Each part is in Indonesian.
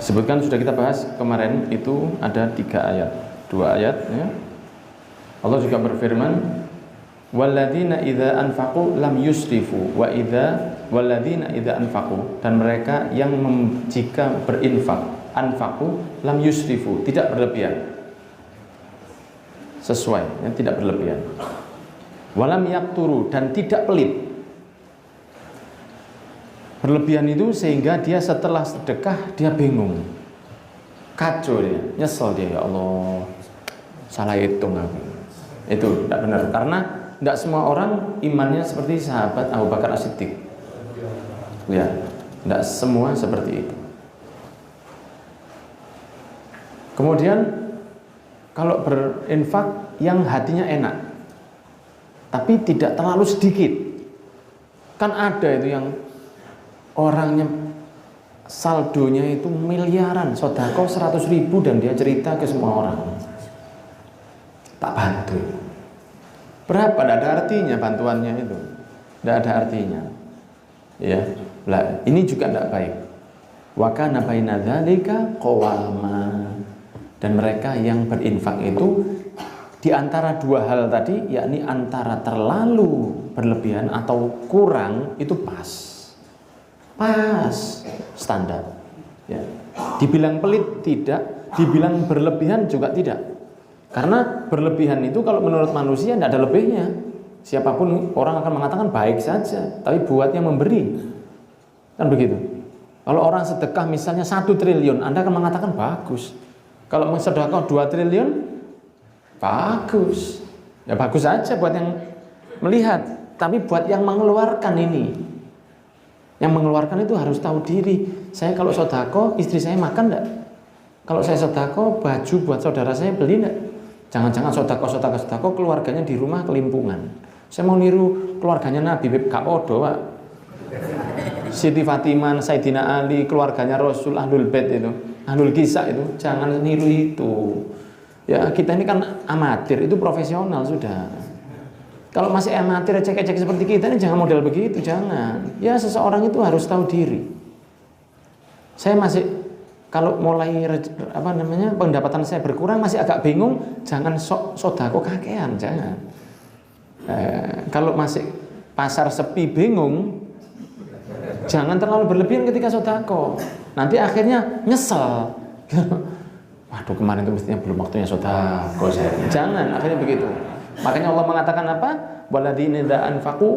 Disebutkan sudah kita bahas kemarin itu ada 3 ayat, 2 ayat ya. Allah juga berfirman, walladzina idza anfaqu lam yusrifu walladzina idza anfaqu, dan mereka yang jika berinfak, anfaqu lam yusrifu, tidak berlebihan. Sesuai, ya, tidak berlebihan. Walam yakturu, dan tidak pelit. Berlebihan itu sehingga dia setelah sedekah dia bingung, kacau dia, nyesel dia, ya Allah, salah hitung aku. Itu tidak benar, karena tidak semua orang imannya seperti sahabat Abu Bakar As-Siddiq. Ya, tidak semua seperti itu. Kemudian kalau berinfak yang hatinya enak, tapi tidak terlalu sedikit. Kan ada itu yang orangnya saldonya itu miliaran, sodako 100.000 dan dia cerita ke semua orang, tak bantu. Berapa? Tidak ada artinya bantuannya itu, tidak ada artinya. Ya, lah ini juga tidak baik. Wa kana baina dzalika qawama, dan mereka yang berinfak itu di antara 2 hal tadi, yakni antara terlalu berlebihan atau kurang, itu pas standar ya. Dibilang pelit tidak, dibilang berlebihan juga tidak, karena berlebihan itu kalau menurut manusia tidak ada lebihnya. Siapapun orang akan mengatakan baik saja, tapi buat yang memberi kan begitu. Kalau orang sedekah misalnya 1 triliun, Anda akan mengatakan bagus. Kalau sedekah 2 triliun, bagus ya, bagus saja buat yang melihat. Tapi buat yang mengeluarkan ini, yang mengeluarkan itu harus tahu diri. Saya kalau sodako, istri saya makan enggak? Kalau saya sodako, baju buat saudara saya beli enggak? Jangan-jangan sodako keluarganya di rumah kelimpungan. Saya mau niru keluarganya Nabi, gak podo Pak. Siti Fatimah, Sayyidina Ali, keluarganya Rasul, Ahlul Bait itu, Ahlul Kisah itu, jangan niru itu. Ya, kita ini kan amatir, itu profesional sudah. Kalau masih amatir, cek-cek seperti kita ini, jangan model begitu, jangan. Ya, seseorang itu harus tahu diri. Saya masih, kalau mulai pendapatan saya berkurang, masih agak bingung, jangan sodako kakean, jangan. Kalau masih pasar sepi bingung, jangan terlalu berlebihan ketika sodako. Nanti akhirnya nyesel. Waduh, kemarin itu mestinya belum waktunya sodako saya. Jangan, akhirnya begitu. Makanya Allah mengatakan apa? Walladzina idza anfaqu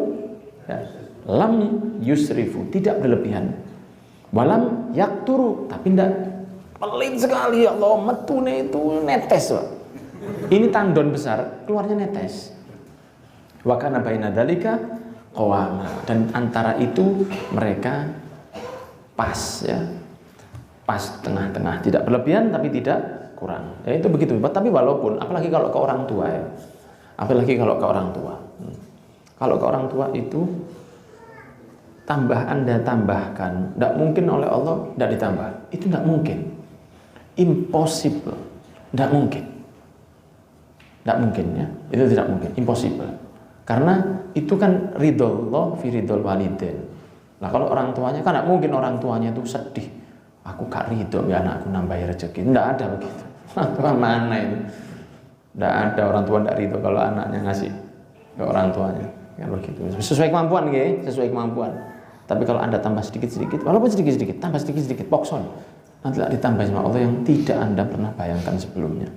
lam yusrifu, tidak berlebihan. Walam yakturu, tapi tidak pelit sekali, ya Allah, metune itu netes, Pak. Ini tandon besar, keluarnya netes. Wa kana baina dzalika qawama, dan antara itu mereka pas ya. Pas tengah-tengah, tidak berlebihan tapi tidak kurang. Ya itu begitu. Tapi walaupun apalagi kalau ke orang tua ya. Apalagi kalau ke orang tua. Kalau ke orang tua itu Anda tambahkan, tidak mungkin oleh Allah tidak ditambah. Itu tidak mungkin. Impossible. Tidak mungkin. Tidak mungkin ya. Itu tidak mungkin. Impossible. Karena itu kan ridhollah fi ridhol walidain. Nah kalau orang tuanya kan tidak mungkin orang tuanya itu sedih. Aku gak ridho ya anakku nambahi rezeki. Tidak ada begitu. Orang tua mana itu? Tidak ada orang tua tidak ridho kalau anaknya ngasih ke orang tuanya. Ya begitu. Sesuai kemampuan ya, sesuai kemampuan. Tapi kalau Anda tambah sedikit-sedikit, walaupun sedikit-sedikit, tambah sedikit-sedikit, pokson. Nanti ditambah sama Allah yang tidak Anda pernah bayangkan sebelumnya.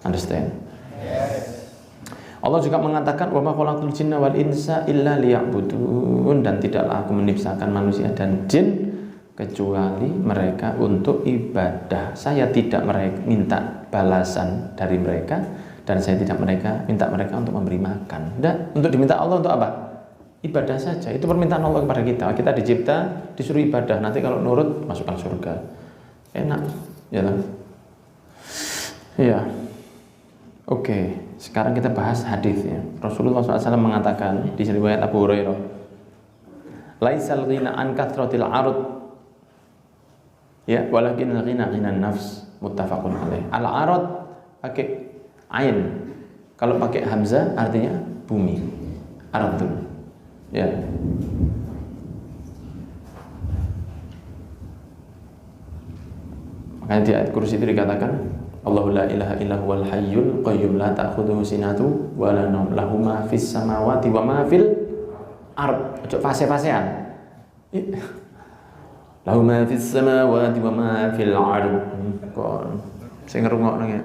Understand? Yes. Allah juga mengatakan wa ma khalaqtul jinna wal insa illa liya'budun, dan tidaklah aku menciptakan manusia dan jin kecuali mereka untuk ibadah. Saya tidak minta balasan dari mereka, dan saya tidak minta mereka untuk memberi makan. Dan untuk diminta Allah untuk apa? Ibadah saja. Itu permintaan Allah kepada kita. Kita dicipta disuruh ibadah. Nanti kalau nurut masukkan surga. Enak, ya kan? Iya. Oke. Sekarang kita bahas hadisnya. Rasulullah SAW mengatakan di riwayat Abu Hurairah, laisal ghina an kathratil arud, ya, walakin al-ghina ghinan nafs, muttafaqun alaih. Al-arad pakai ain, kalau pakai hamzah artinya bumi, ardun, ya. Makanya di ayat kursi itu dikatakan Allahu la ilaha illa huwal hayyul qayyum la ta'khudhuhu sinatu wa la nawm lahu ma fis samawati wa ma fil ard. Ojo fase-fasean. Lahu ma fis samawati wa ma fil ard. Kon sing ngrungokno ya.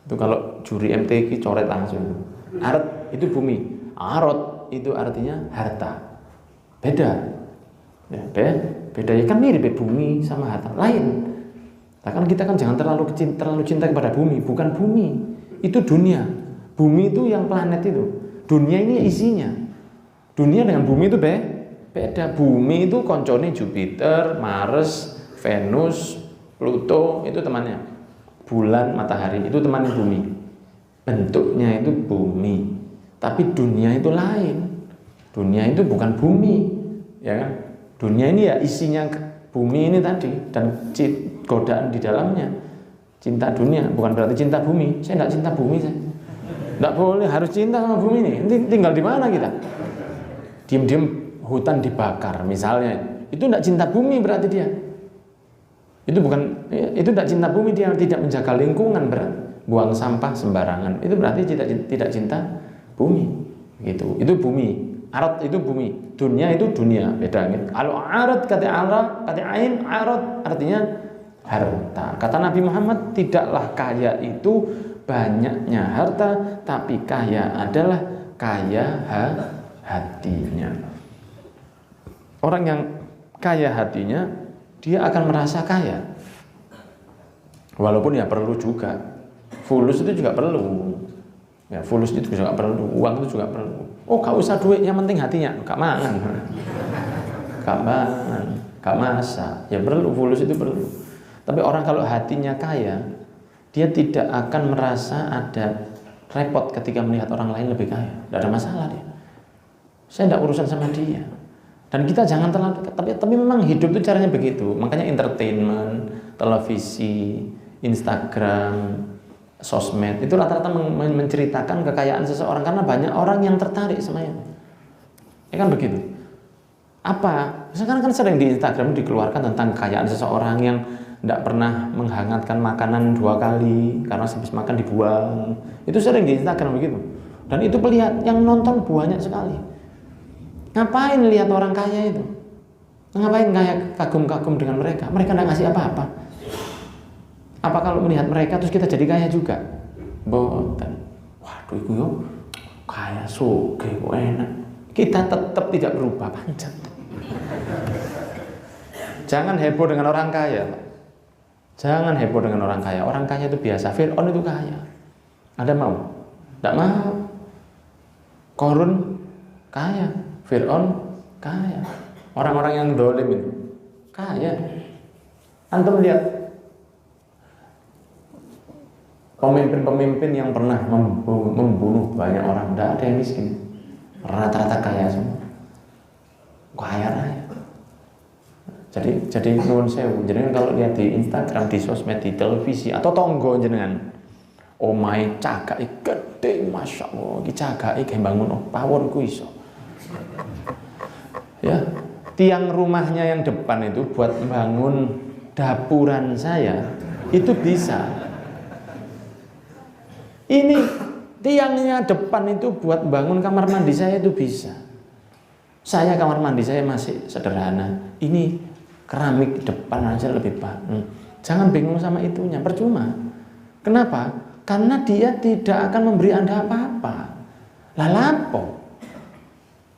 Itu kalau juri MTQ coret langsung. Ard itu bumi. Arad itu artinya harta. Beda. Ya, beda ya kan mirip bumi sama harta lain. Nah, kan kita kan jangan terlalu cinta kepada bumi, bukan bumi. Itu dunia. Bumi itu yang planet itu. Dunia ini isinya. Dunia dengan bumi itu beda. Bumi itu koncone Jupiter, Mars, Venus, Pluto itu temannya. Bulan, matahari itu temannya bumi. Bentuknya itu bumi. Tapi dunia itu lain. Dunia itu bukan bumi, ya kan? Dunia ini ya isinya bumi ini tadi dan godaan di dalamnya. Cinta dunia bukan berarti cinta bumi. Saya nggak cinta bumi, saya nggak boleh, harus cinta sama bumi ini. Tinggal di mana kita? Diam-diam hutan dibakar misalnya, itu nggak cinta bumi berarti dia. Itu tidak cinta bumi, dia tidak menjaga lingkungan, buang sampah sembarangan. Itu berarti tidak cinta bumi. Gitu. Itu bumi. Arad itu bumi, dunia itu dunia, beda gitu. Kalau arad kata ain arad artinya harta. Kata Nabi Muhammad, tidaklah kaya itu banyaknya harta, tapi kaya adalah kaya hatinya. Orang yang kaya hatinya, dia akan merasa kaya. Walaupun ya perlu juga. Fulus itu juga perlu. Ya, fulus itu juga perlu, uang itu juga perlu. Oh, gak usah duit, yang penting hatinya. Gak mangan, gak masak. Ya perlu, fulus itu perlu. Tapi orang kalau hatinya kaya, dia tidak akan merasa ada repot ketika melihat orang lain lebih kaya. Tidak ada masalah dia. Saya tidak urusan sama dia. Dan kita jangan terlalu, tapi memang hidup itu caranya begitu. Makanya entertainment, televisi, Instagram, sosmed itu rata-rata menceritakan kekayaan seseorang karena banyak orang yang tertarik sama itu. Ya kan begitu. Apa? Sekarang kan sering di Instagram dikeluarkan tentang kekayaan seseorang yang tidak pernah menghangatkan makanan 2 kali karena habis makan dibuang. Itu sering di Instagram begitu. Dan itu lihat yang nonton banyak sekali. Ngapain lihat orang kaya itu? Ngapain kayak kagum-kagum dengan mereka? Mereka tidak ngasih apa-apa. Apa kalau melihat mereka terus kita jadi kaya juga? Boten. Waduh, itu yo kaya sugih kok enak. Kita tetap tidak berubah pancet. Jangan heboh dengan orang kaya. Jangan heboh dengan orang kaya. Orang kaya itu biasa. Fir'aun itu kaya. Ada mau? Tidak mau. Korun kaya. Fir'aun kaya. Orang-orang yang dolim itu kaya. Antum lihat pemimpin-pemimpin yang pernah membunuh banyak orang, tidak ada yang miskin, rata-rata kaya semua, kaya raya. Jadi nuwun sewu, jenengan kalau lihat di Instagram, di sosmed, di televisi atau tonggo jenengan, omahe cagake gede, masya Allah, iki cagake kayak bangun pawon ku iso. Ya, tiang rumahnya yang depan itu buat bangun dapuran saya itu bisa. Ini tiangnya depan itu buat bangun kamar mandi saya itu bisa. Saya kamar mandi saya masih sederhana. Ini keramik depan aja lebih bagus. Jangan bingung sama itunya, percuma. Kenapa? Karena dia tidak akan memberi Anda apa-apa. Lah lapo?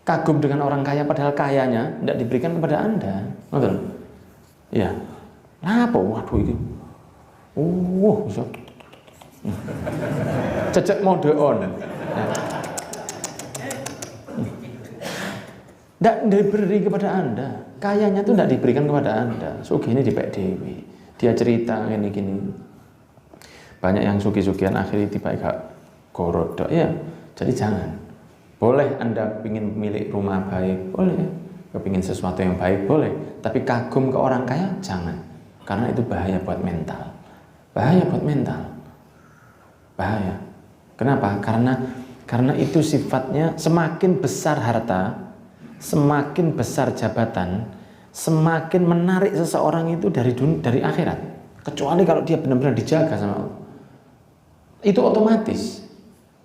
Kagum dengan orang kaya padahal kayanya tidak diberikan kepada Anda. Betul? Ya. Lapo? Waduh itu. Bisa. Cecek mode on. Tidak diberi kepada Anda. Kayanya itu tidak diberikan kepada Anda. Sugih ini di PDW. Dia cerita gini-gini. Banyak yang sugih-sugihan akhirnya tiba gak gorodok. Ya, jadi jangan. Boleh Anda ingin milik rumah baik, boleh. Kepingin sesuatu yang baik, boleh. Tapi kagum ke orang kaya, jangan. Karena itu bahaya buat mental. Bahaya buat mental. Bahaya. Kenapa? Karena itu sifatnya semakin besar harta, semakin besar jabatan, semakin menarik seseorang itu dari akhirat. kecuali kalau dia benar-benar dijaga sama Allah. Itu otomatis.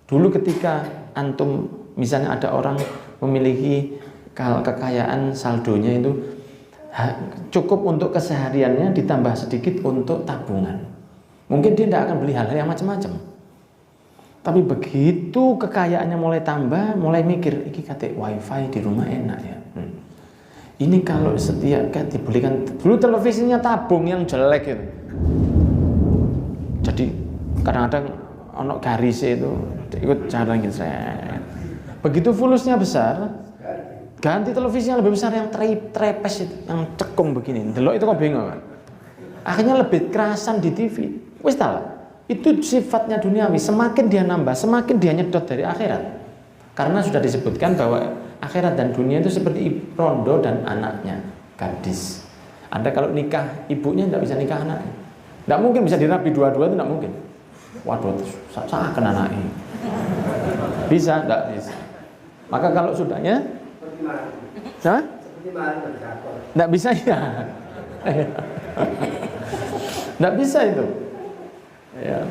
Dulu ketika antum misalnya ada orang memiliki kekayaan, saldonya itu cukup untuk kesehariannya, ditambah sedikit untuk tabungan. Mungkin dia tidak akan beli hal-hal yang macam-macam. Tapi begitu kekayaannya mulai tambah, mulai mikir, ini kata wifi di rumah enak ya. Ini kalau setiap kan dibelikan, dulu televisinya tabung yang jelek itu. Jadi kadang-kadang ono garis itu ikut cara gitu saya. Begitu fulusnya besar, ganti televisinya lebih besar yang trepes itu, yang cekung begini. Delok itu kok bingung kan? Akhirnya lebih kerasan di TV. Wis tahu. Itu sifatnya duniawi, semakin dia nambah, semakin dia nyedot dari akhirat. Karena sudah disebutkan bahwa akhirat dan dunia itu seperti rondo dan anaknya, gadis. Anda kalau nikah ibunya tidak bisa nikah anaknya. Tidak mungkin bisa dirabi dua-dua, itu tidak mungkin. Waduh, saya akan anaknya. Bisa, tidak bisa. Maka kalau sudahnya, tidak bisa ya. Tidak bisa itu. Ya.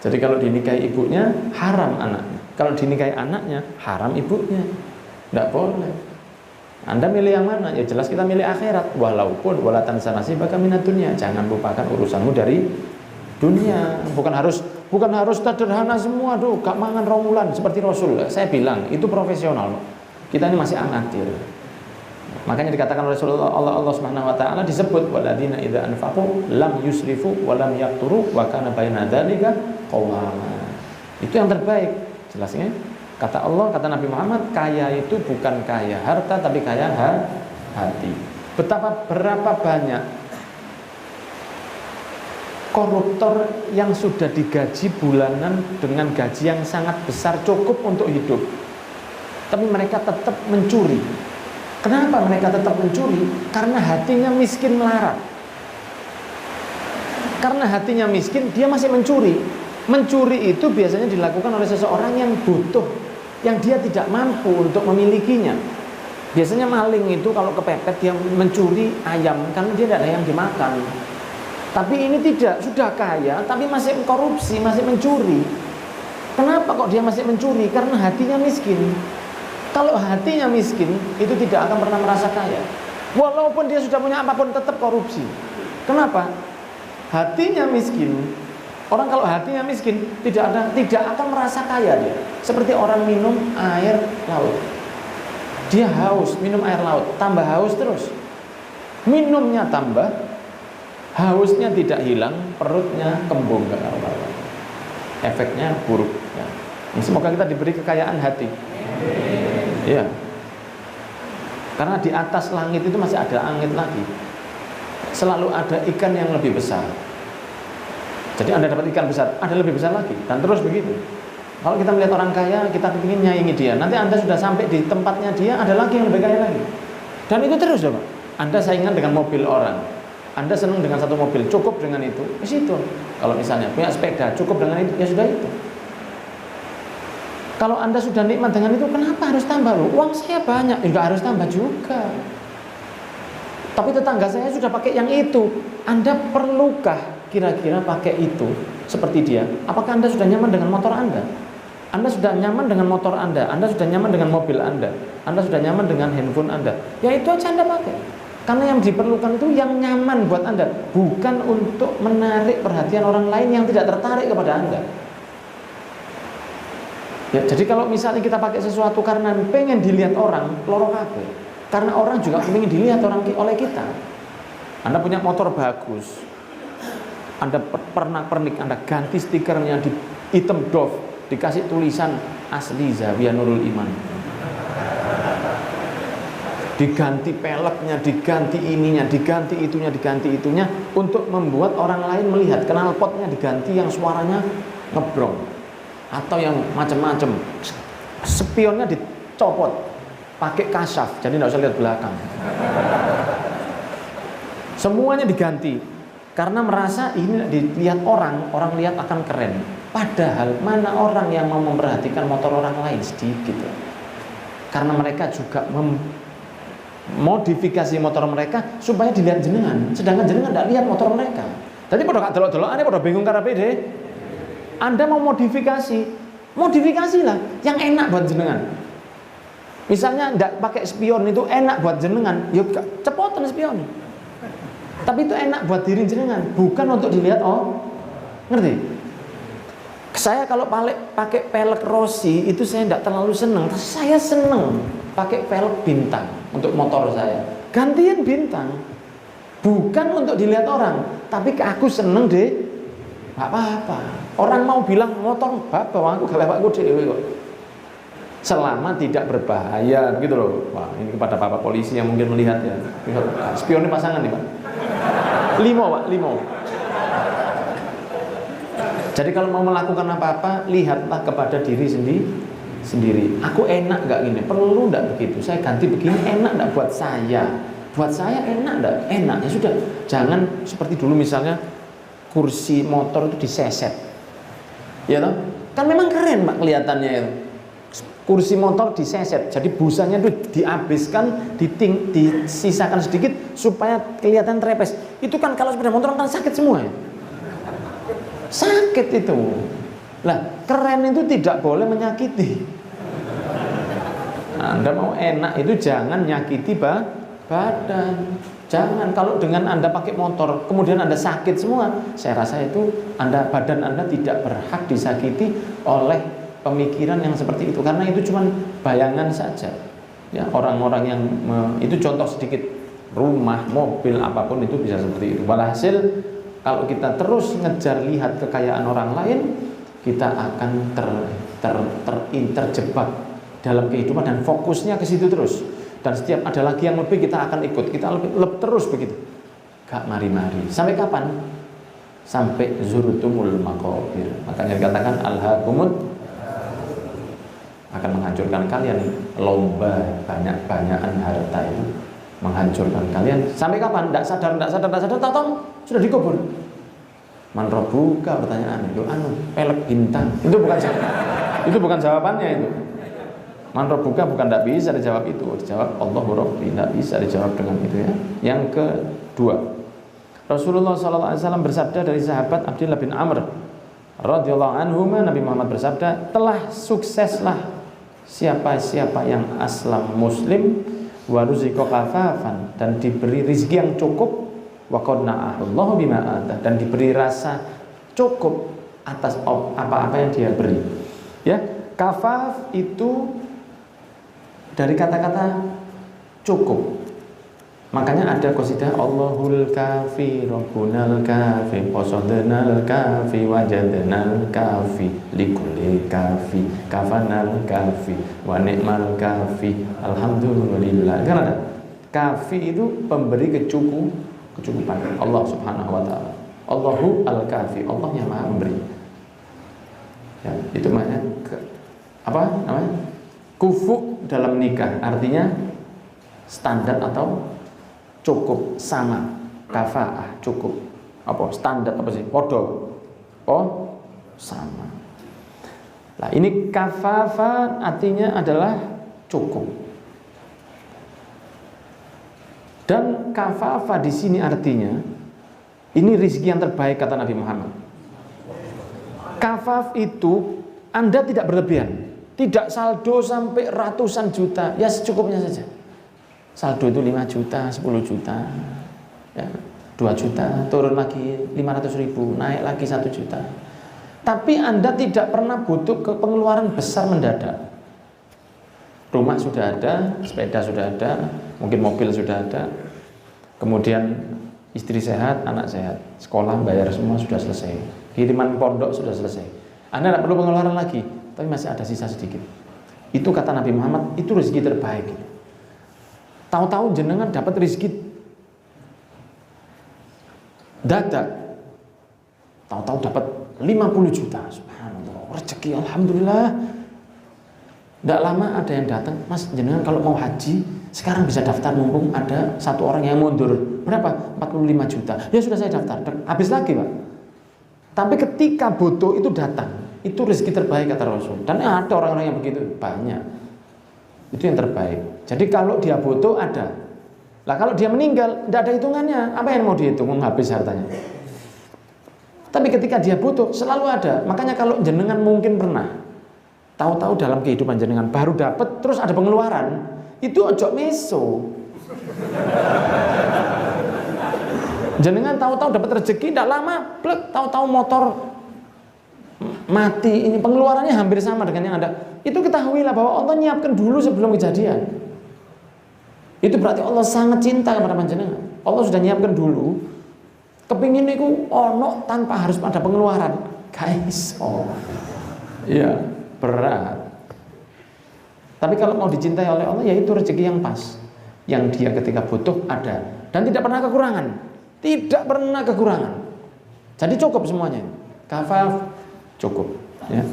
Jadi kalau dinikahi ibunya haram anaknya. Kalau dinikahi anaknya haram ibunya. Tidak boleh. Anda milih yang mana? Ya jelas kita milih akhirat. Walaupun walatan sanasi baka minat dunia. Jangan lupakan urusanmu dari dunia. Bukan harus sederhana semua. Aduh, gak mangan romulan seperti Rasul. Saya bilang itu profesional. Kita ini masih amatir. Makanya dikatakan oleh Allah Subhanahu wa taala disebut waladina idza anfaqu lam yusrifu wa lam yaqturu wa kana baina dzalika qawama. Itu yang terbaik. Jelasnya kata Allah, kata Nabi Muhammad, kaya itu bukan kaya harta tapi kaya hati. Berapa banyak koruptor yang sudah digaji bulanan dengan gaji yang sangat besar cukup untuk hidup. Tapi mereka tetap mencuri. Kenapa mereka tetap mencuri? Karena hatinya miskin melarat. Karena hatinya miskin, dia masih mencuri. Mencuri itu biasanya dilakukan oleh seseorang yang butuh, yang dia tidak mampu untuk memilikinya. Biasanya maling itu kalau kepepet dia mencuri ayam karena dia tidak ada yang dimakan. Tapi ini tidak, sudah kaya tapi masih korupsi, masih mencuri. Kenapa kok dia masih mencuri? Karena hatinya miskin. Kalau hatinya miskin, itu tidak akan pernah merasa kaya. Walaupun dia sudah punya apapun, tetap korupsi. Kenapa? Hatinya miskin. Orang kalau hatinya miskin, tidak akan merasa kaya dia. Seperti orang minum air laut. Dia haus, minum air laut, tambah haus terus. Minumnya tambah, hausnya tidak hilang, perutnya kembung ke kawan-kawan. Efeknya buruk. Ya. Semoga kita diberi kekayaan hati. Ya, karena di atas langit itu masih ada angin lagi. Selalu ada ikan yang lebih besar. Jadi Anda dapat ikan besar, ada lebih besar lagi, dan terus begitu. Kalau kita melihat orang kaya, kita ingin nyaingi dia. Nanti Anda sudah sampai di tempatnya dia, ada lagi yang lebih kaya lagi. Dan itu terus, Pak. Anda saingan dengan mobil orang. Anda senang dengan satu mobil, cukup dengan itu. Di situ. Kalau misalnya punya sepeda, cukup dengan itu, ya sudah itu. Kalau Anda sudah nikmat dengan itu, kenapa harus tambah loh? Uang saya banyak, enggak harus tambah juga. Tapi tetangga saya sudah pakai yang itu. Anda perlukah kira-kira pakai itu seperti dia? Apakah Anda sudah nyaman dengan motor Anda? Anda sudah nyaman dengan motor Anda? Anda sudah nyaman dengan mobil Anda? Anda sudah nyaman dengan handphone Anda? Ya itu aja Anda pakai. Karena yang diperlukan itu yang nyaman buat Anda, bukan untuk menarik perhatian orang lain yang tidak tertarik kepada Anda. Ya, jadi kalau misalnya kita pakai sesuatu karena pengen dilihat orang, loro kabeh. Karena orang juga pengen dilihat oleh kita. Anda punya motor bagus, Anda pernak-pernik, Anda ganti stikernya di hitam doff, dikasih tulisan asli Zawiyah Nurul Iman. Diganti peleknya, diganti ininya, diganti itunya untuk membuat orang lain melihat. Knalpotnya diganti yang suaranya ngebrong. Atau yang macam-macam, spionnya dicopot pakai kasyaf, jadi tidak usah lihat belakang. Semuanya diganti karena merasa ini dilihat orang lihat akan keren. Padahal mana orang yang mau memperhatikan motor orang lain sedikit. Karena mereka juga modifikasi motor mereka supaya dilihat jenengan, sedangkan jenengan tidak lihat motor mereka. Jadi pada gak delok-delok, pada bingung karena pede. Anda mau modifikasilah yang enak buat jenengan. Misalnya ndak pakai spion itu enak buat jenengan, yuk cepotan spion. Tapi itu enak buat diri jenengan, bukan untuk dilihat ngerti? Saya kalau pakai pelek Rossi itu saya ndak terlalu seneng. Saya seneng pakai pelek bintang untuk motor saya. Gantian bintang, bukan untuk dilihat orang, tapi aku seneng deh. Gak apa-apa. Orang mau bilang motor bapak, aku gak bapakku dewe kok. Selama tidak berbahaya gitu loh. Wah, ini kepada bapak polisi yang mungkin melihat ya. Spionnya pasangan nih, Pak. 5, Pak, 5. Jadi kalau mau melakukan apa-apa, lihatlah kepada diri sendiri. Aku enak gak gini? Perlu gak begitu? Saya ganti begini, enak gak buat saya? Buat saya enak gak? Enak, ya sudah. Jangan seperti dulu misalnya kursi motor itu diseset, ya toh? Kan memang keren Pak kelihatannya itu. Kursi motor diseset, jadi busanya itu dihabiskan, disisakan sedikit supaya kelihatan trepes. Itu kan kalau sepeda motor kan sakit semua ya. Sakit itu. Lah, keren itu tidak boleh menyakiti. Anda mau enak itu jangan nyakiti badan. Jangan, kalau dengan Anda pakai motor kemudian Anda sakit semua, saya rasa itu badan Anda tidak berhak disakiti oleh pemikiran yang seperti itu, karena itu cuma bayangan saja. Ya, orang-orang yang itu contoh sedikit, rumah, mobil, apapun itu bisa seperti itu. Walhasil kalau kita terus ngejar lihat kekayaan orang lain, kita akan terjebak dalam kehidupan dan fokusnya ke situ terus. Dan setiap ada lagi yang lebih kita akan ikut, kita lebih terus begitu. Gak mari-mari. Sampai kapan? Sampai zurutumul maqabir. Makanya dikatakan alhaqumut, akan menghancurkan kalian. Lomba banyak-banyakan harta itu menghancurkan kalian. Sampai kapan? Tidak sadar, tahu sudah dikubur. Man rabbuka, pertanyaan itu pelek bintang. Itu bukan jawabannya itu. Man rabbuka bukan tidak bisa dijawab itu, dijawab Allahu Rabbi, tidak bisa dijawab dengan itu ya. Yang kedua, Rasulullah SAW bersabda dari sahabat Abdullah bin Amr radhiyallahu anhu, Nabi Muhammad bersabda, telah sukseslah siapa-siapa yang aslam muslim wa ruziqa kafafan, dan diberi rizki yang cukup, wa qanna'ahullahu bima atah, dan diberi rasa cukup atas apa-apa yang dia beri. Ya, kafaf itu dari kata-kata cukup. Makanya ada qasidah Allahul kafi rabbunal kafi qasadnal kafi wajadnal kafi likulli kafi kafanal kafi wa ni'mal kafi alhamdulillah. Kan ada kafi itu pemberi kecukupan, Allah Subhanahu wa taala. Allahu al-kafi, Allah yang Maha memberi. Ya, itu maknanya apa namanya? Kufu dalam nikah artinya standar atau cukup, sama. Kafaah cukup. Apa standar apa sih? Podo. Oh, sama. Nah, ini kafafa artinya adalah cukup. Dan kafafa di sini artinya ini rezeki yang terbaik kata Nabi Muhammad. Kafaf itu Anda tidak berlebihan. Tidak saldo sampai ratusan juta, ya secukupnya saja. Saldo itu 5 juta, 10 juta, ya, 2 juta, turun lagi 500.000, naik lagi 1 juta. Tapi Anda tidak pernah butuh ke pengeluaran besar mendadak. Rumah sudah ada, sepeda sudah ada, mungkin mobil sudah ada. Kemudian istri sehat, anak sehat, sekolah bayar semua sudah selesai, kiriman pondok sudah selesai. Anda tidak perlu pengeluaran lagi, tapi masih ada sisa sedikit. Itu kata Nabi Muhammad, itu rezeki terbaik. Tahu-tahu jenengan dapat rezeki dadak, tahu-tahu dapat 50 juta, subhanallah, rezeki, alhamdulillah. Tidak lama ada yang datang, Mas jenengan kalau mau haji sekarang bisa daftar, mumpung ada satu orang yang mundur. Berapa? 45 juta. Ya sudah, saya daftar. Habis lagi Pak. Tapi ketika butuh itu datang, itu rezeki terbaik kata Rasul. Dan ada orang-orang yang begitu, banyak. Itu yang terbaik. Jadi kalau dia butuh ada. Lah kalau dia meninggal tidak ada hitungannya. Apa yang mau dihitung? Habis hartanya. Tapi ketika dia butuh selalu ada. Makanya kalau jenengan mungkin pernah tahu-tahu dalam kehidupan jenengan baru dapat terus ada pengeluaran, itu ojo meso. Jenengan tahu-tahu dapat rezeki tidak lama, plek, tahu-tahu motor mati, ini pengeluarannya hampir sama dengan yang ada. Itu ketahuilah bahwa Allah nyiapkan dulu sebelum kejadian. Itu berarti Allah sangat cinta kepada panjenengan. Allah sudah nyiapkan dulu. Kepingin itu ono tanpa harus ada pengeluaran. Guys, ya berat. Tapi kalau mau dicintai oleh Allah, ya itu rezeki yang pas, yang dia ketika butuh ada dan tidak pernah kekurangan, tidak pernah kekurangan. Jadi cukup semuanya. Kafaf cukup, ya.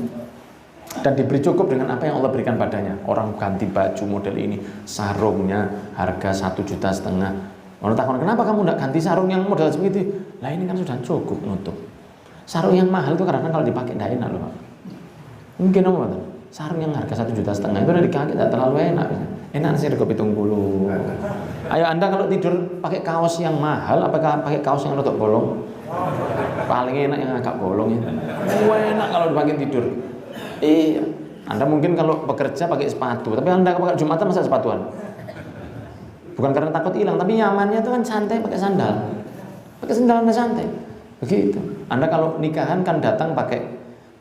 Dan diberi cukup dengan apa yang Allah berikan padanya. Orang ganti baju model ini, sarungnya harga 1,5 juta. Orang takut, kenapa kamu tidak ganti sarung yang model seperti itu? Lah ini kan sudah cukup nutup. Sarung yang mahal itu karena kalau dipakai tidak enak loh. Mungkin apa? Sarung yang harga 1,5 juta itu udah dikaki tidak terlalu enak. Enak sih rego 70. Ayo Anda kalau tidur pakai kaos yang mahal, apakah pakai kaos yang rotok bolong? Paling enak yang agak bolong itu. Enak kalau dipakai tidur. Iya. Anda mungkin kalau bekerja pakai sepatu, tapi Anda pakai Jumatan masa sepatuan? Bukan karena takut hilang, tapi nyamannya itu kan santai pakai sandal. Pakai sandal Anda santai. Begitu. Anda kalau nikahan kan datang pakai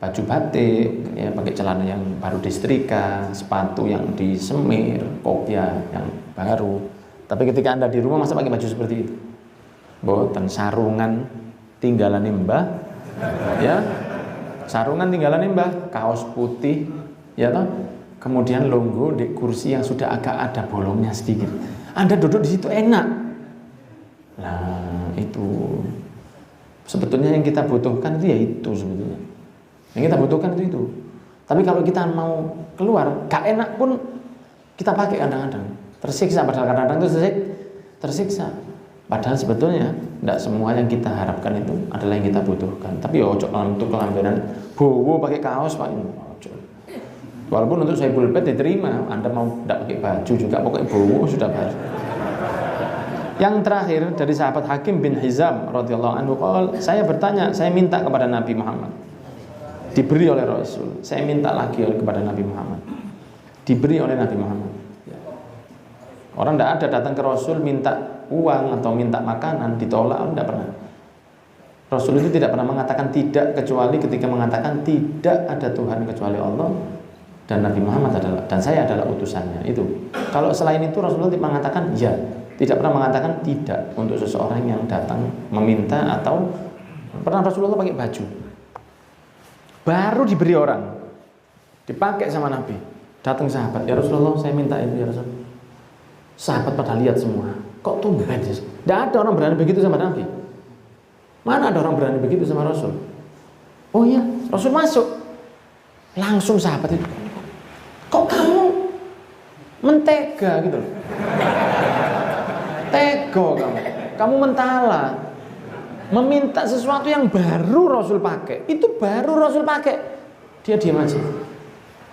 baju batik, ya, pakai celana yang baru disetrika, sepatu yang disemir, kopiah yang baru. Tapi ketika Anda di rumah masa pakai baju seperti itu? Boten, sarungan tinggalan mbah, ya, sarungan tinggalan mbah, kaos putih, ya toh, kemudian longgo di kursi yang sudah agak ada bolongnya sedikit. Anda duduk di situ enak. Nah, itu sebetulnya yang kita butuhkan itu ya itu sebetulnya. Yang kita butuhkan itu. Tapi kalau kita mau keluar, gak enak pun kita pakai kadang-kadang. Tersiksa, padahal kadang-kadang itu tersiksa. Padahal sebetulnya tidak semua yang kita harapkan itu adalah yang kita butuhkan. Tapi ya ojo untuk kelambenan bowo pakai kaos Pak. Walaupun untuk saya pulpet diterima, Anda mau tidak pakai baju juga pokoknya bowo sudah baik. Yang terakhir dari sahabat Hakim bin Hizam radhiyallahu anhu, saya bertanya, saya minta kepada Nabi Muhammad. Diberi oleh Rasul. Saya minta lagi kepada Nabi Muhammad. Diberi oleh Nabi Muhammad. Orang tidak ada datang ke Rasul minta uang atau minta makanan ditolak, tidak pernah. Rasul itu tidak pernah mengatakan tidak kecuali ketika mengatakan tidak ada Tuhan kecuali Allah dan Nabi Muhammad adalah, dan saya adalah utusannya. Itu. Kalau selain itu Rasulullah mengatakan ya, tidak pernah mengatakan tidak untuk seseorang yang datang meminta atau pernah Rasulullah pakai baju baru diberi orang, dipakai sama Nabi, datang sahabat, ya Rasulullah saya minta ini ya Rasul. Sahabat pada lihat semua, kok tumben sih? Tidak ada orang berani begitu sama Nabi. Mana ada orang berani begitu sama Rasul? Oh iya, Rasul masuk, langsung sahabat itu, kok kamu mentega gitu loh, tego kamu mentala, meminta sesuatu yang baru Rasul pakai, itu baru Rasul pakai, dia diam aja,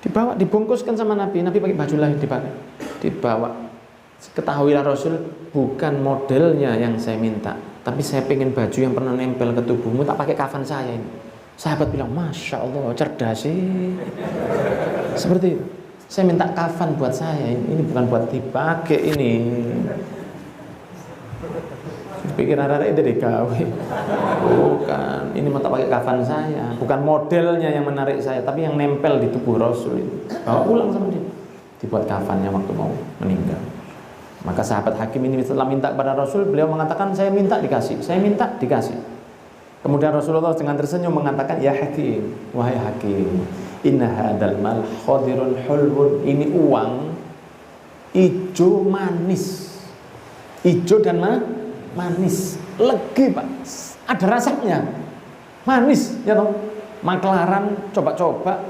dibawa, dibungkuskan sama Nabi, Nabi pakai baju lain dipakai, dibawa. Ketahuilah Rasul, bukan modelnya yang saya minta, tapi saya pengen baju yang pernah nempel ke tubuhmu, tak pakai kafan saya ini. Sahabat bilang, Masya Allah, cerdas sih. Seperti itu. Saya minta kafan buat saya, ini bukan buat dipakai ini. Pikir anak itu dikawe. Bukan, ini mau tak pakai kafan saya, bukan modelnya yang menarik saya, tapi yang nempel di tubuh Rasul itu. Bawa pulang sama dia, dibuat kafannya waktu mau meninggal. Maka sahabat Hakim ini setelah minta kepada Rasul, beliau mengatakan saya minta dikasih, saya minta dikasih. Kemudian Rasulullah dengan tersenyum mengatakan, ya Hakim, wahai Hakim, inna hadal mal khadirun hulwun, ini uang ijo manis, ijo dan manis, legi Pak, ada rasanya, manis, ya toh. Maklaran coba-coba,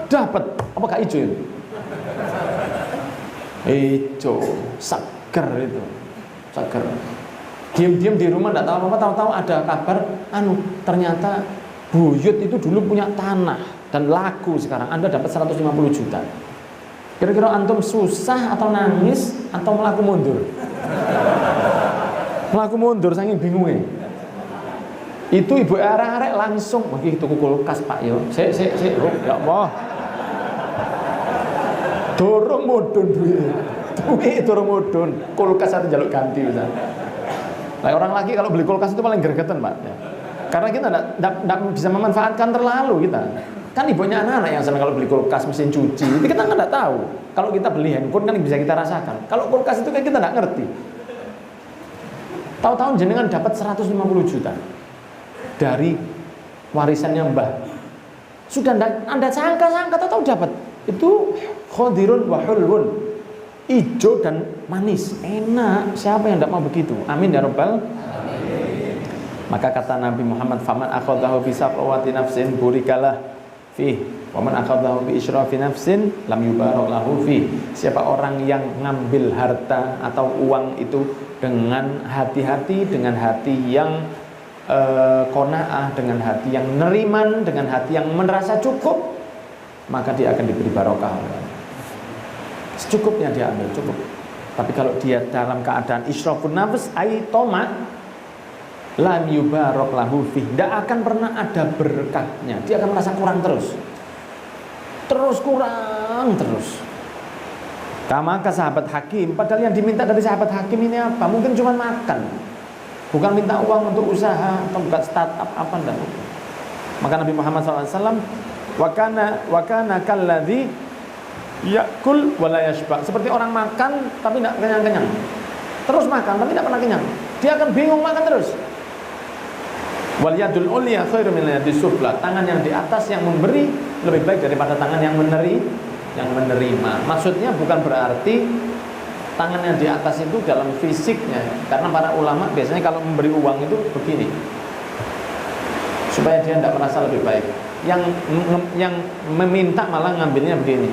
dapat, apa gak ijo itu? Ijo, seger itu, seger. Diam-diam di rumah tidak tahu apa-apa, tahu-tahu ada kabar, ternyata buyut itu dulu punya tanah dan laku sekarang. Anda dapat 150 juta. Kira-kira antum susah atau nangis atau melaku mundur? Melaku mundur, saking bingungnya. Itu ibu arek-arek langsung bagi tuku kulkas Pak yo. Sik oh, ya Allah. Dorong mudun duit dorong mudun. Kulkas ada jaluk ganti bisa. Nah, orang lagi kalau beli kulkas itu paling gregetan Pak. Ya. Karena kita tidak bisa memanfaatkan terlalu kita. Kan ibunya anak-anak yang senang kalau beli kulkas, mesin cuci. Itu kita nggak tahu. Kalau kita beli handphone kan bisa kita rasakan. Kalau kulkas itu kan kita nggak ngerti. Tahu-tahu jenengan dapat 150 juta dari warisannya Mbah. Sudah Anda sangka-sangka tahu dapat. Itu khadirun wa hulwun. Ijo dan manis, enak. Siapa yang tidak mau begitu? Amin ya rabbal alamin. Maka kata Nabi Muhammad, faman akhadhahu bi saqawati nafsin burikalah fi wa man akhadhahu bi israfi nafsin lam yubarak lahu fi. Siapa orang yang ngambil harta atau uang itu dengan hati-hati, dengan hati yang qanaah, dengan hati yang neriman, dengan hati yang merasa cukup, maka dia akan diberi barokah. Secukupnya dia ambil, cukup. Tapi kalau dia dalam keadaan israfun nafs ai toma lam yubarak lahu fi, tidak akan pernah ada berkahnya. Dia akan merasa kurang terus kurang terus. Kama ke sahabat Hakim, padahal yang diminta dari sahabat Hakim ini apa? Mungkin cuma makan, bukan minta uang untuk usaha atau buka startup apa enggak. Maka Nabi Muhammad SAW wakana kalladzi yakul wala yashba, seperti orang makan tapi tidak kenyang-kenyang, terus makan tapi tidak pernah kenyang. Dia akan bingung makan terus. Wal yadul ulya khairu min yadis sufla, tangan yang di atas yang memberi lebih baik daripada tangan yang menerima. Maksudnya bukan berarti tangan yang di atas itu dalam fisiknya, karena para ulama biasanya kalau memberi uang itu begini, supaya dia tidak merasa lebih baik. Yang meminta malah ngambilnya begini.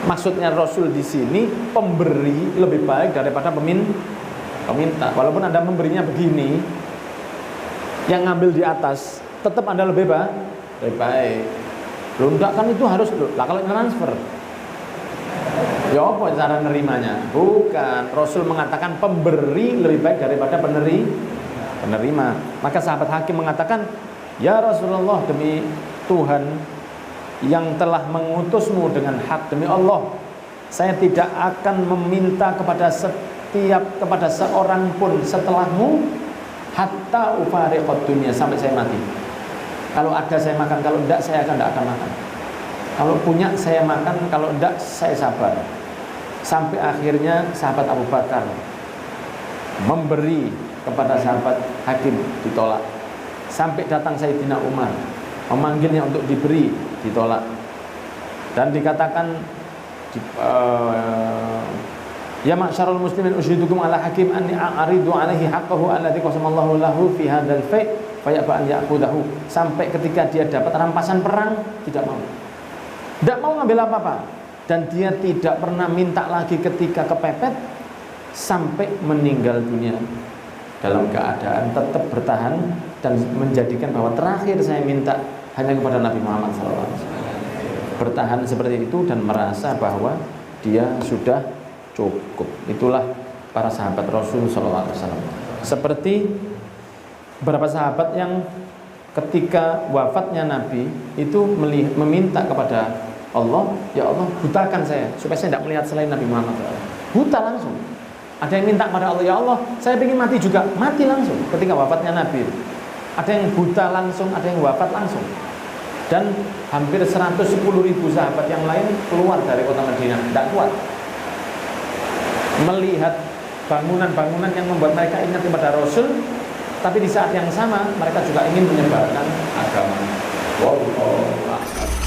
Maksudnya Rasul di sini pemberi lebih baik daripada peminta. Walaupun Anda memberinya begini, yang ngambil di atas tetap Anda lebih baik. Loh, enggak kan itu harus lah kalau transfer. Ya apa cara nerimanya? Bukan, Rasul mengatakan pemberi lebih baik daripada penerima. Maka sahabat Hakim mengatakan, "Ya Rasulullah, demi Tuhan yang telah mengutusmu dengan hak, demi Allah, saya tidak akan meminta kepada seorang pun setelahmu hatta ufariqad dunya, sampai saya mati. Kalau ada saya makan, kalau enggak saya tidak akan makan. Kalau punya saya makan, kalau enggak saya sabar." Sampai akhirnya sahabat Abu Bakar memberi kepada sahabat Hakim, ditolak. Sampai datang Sayyidina Umar memanggilnya untuk diberi, ditolak. Dan dikatakan ya ma'syarul muslimin usyidukum ala hakim anni a'ridu alaihi haqqahu alladzi qasamallahu lahu fi hadzal fai' fayaba an ya'khudahu. Sampai ketika dia dapat rampasan perang, tidak mau ngambil apa-apa, dan dia tidak pernah minta lagi ketika kepepet sampai meninggal dunia dalam keadaan tetap bertahan dan menjadikan bahwa terakhir saya minta hanya kepada Nabi Muhammad SAW. Bertahan seperti itu dan merasa bahwa dia sudah cukup. Itulah para sahabat Rasul SAW. Seperti beberapa sahabat yang ketika wafatnya Nabi itu meminta kepada Allah, ya Allah butakan saya supaya saya tidak melihat selain Nabi Muhammad SAW. Buta langsung. Ada yang minta kepada Allah, ya Allah saya ingin mati juga, mati langsung ketika wafatnya Nabi. Ada yang buta langsung, ada yang wafat langsung. Dan hampir 110.000 sahabat yang lain keluar dari kota Madinah, tidak kuat melihat bangunan-bangunan yang membuat mereka ingat kepada Rasul, tapi di saat yang sama mereka juga ingin menyebarkan agama. Wallahu a'lam.